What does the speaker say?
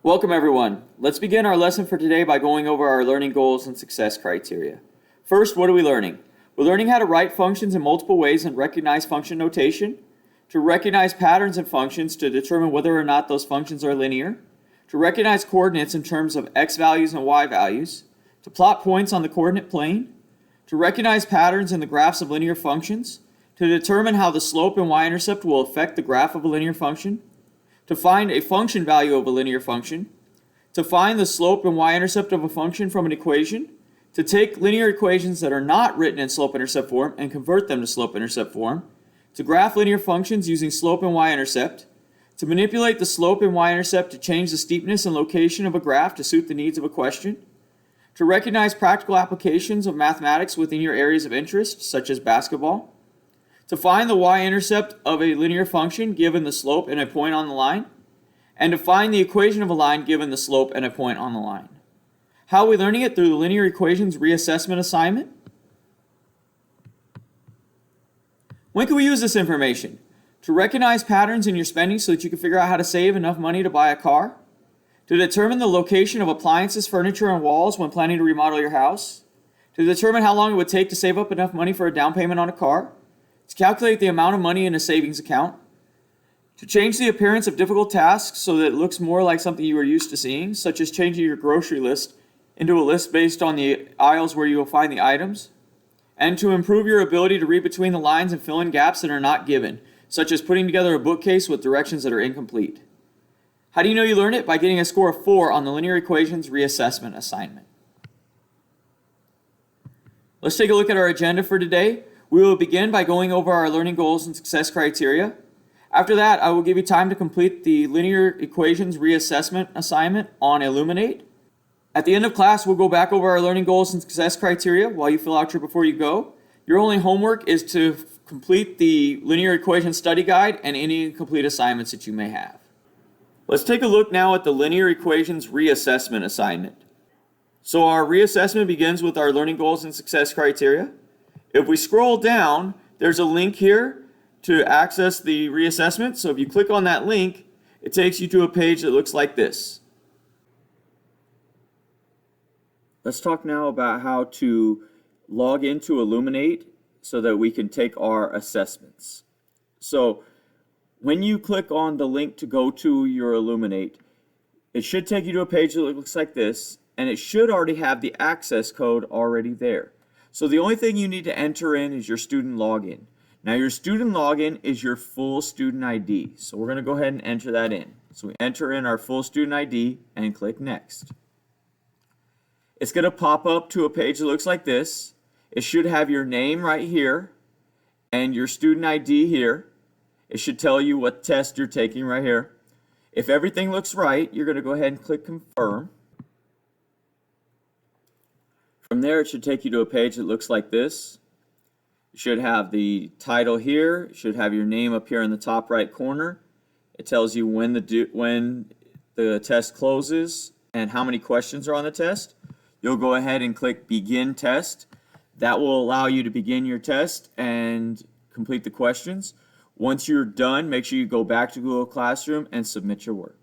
Welcome everyone. Let's begin our lesson for today by going over our learning goals and success criteria. First, what are we learning? We're learning how to write functions in multiple ways and recognize function notation, to recognize patterns in functions to determine whether or not those functions are linear, to recognize coordinates in terms of x values and y values, to plot points on the coordinate plane, to recognize patterns in the graphs of linear functions, to determine how the slope and y-intercept will affect the graph of a linear function, to find a function value of a linear function, to find the slope and y-intercept of a function from an equation, to take linear equations that are not written in slope-intercept form and convert them to slope-intercept form, to graph linear functions using slope and y-intercept, to manipulate the slope and y-intercept to change the steepness and location of a graph to suit the needs of a question, to recognize practical applications of mathematics within your areas of interest, such as basketball, to find the y-intercept of a linear function given the slope and a point on the line, and to find the equation of a line given the slope and a point on the line. How are we learning it? Through the linear equations reassessment assignment. When can we use this information? To recognize patterns in your spending so that you can figure out how to save enough money to buy a car, to determine the location of appliances, furniture, and walls when planning to remodel your house, to determine how long it would take to save up enough money for a down payment on a car, to calculate the amount of money in a savings account, to change the appearance of difficult tasks so that it looks more like something you are used to seeing, such as changing your grocery list into a list based on the aisles where you will find the items, and to improve your ability to read between the lines and fill in gaps that are not given, such as putting together a bookcase with directions that are incomplete. How do you know you learned it? By getting a score of 4 on the linear equations reassessment assignment. Let's take a look at our agenda for today. We will begin by going over our learning goals and success criteria. After that, I will give you time to complete the linear equations reassessment assignment on Illuminate. At the end of class, we'll go back over our learning goals and success criteria while you fill out your before you go. Your only homework is to complete the linear equation study guide and any incomplete assignments that you may have. Let's take a look now at the linear equations reassessment assignment. So our reassessment begins with our learning goals and success criteria. If we scroll down, there's a link here to access the reassessment. So if you click on that link, it takes you to a page that looks like this. Let's talk now about how to log into Illuminate so that we can take our assessments. So when you click on the link to go to your Illuminate, it should take you to a page that looks like this, and it should already have the access code already there. So the only thing you need to enter in is your student login. Now your student login is your full student ID. So we're going to go ahead and enter that in. So we enter in our full student ID and click Next. It's going to pop up to a page that looks like this. It should have your name right here and your student ID here. It should tell you what test you're taking right here. If everything looks right, you're going to go ahead and click Confirm. From there, it should take you to a page that looks like this. You should have the title here. It should have your name up here in the top right corner. It tells you when the test closes and how many questions are on the test. You'll go ahead and click Begin Test. That will allow you to begin your test and complete the questions. Once you're done, make sure you go back to Google Classroom and submit your work.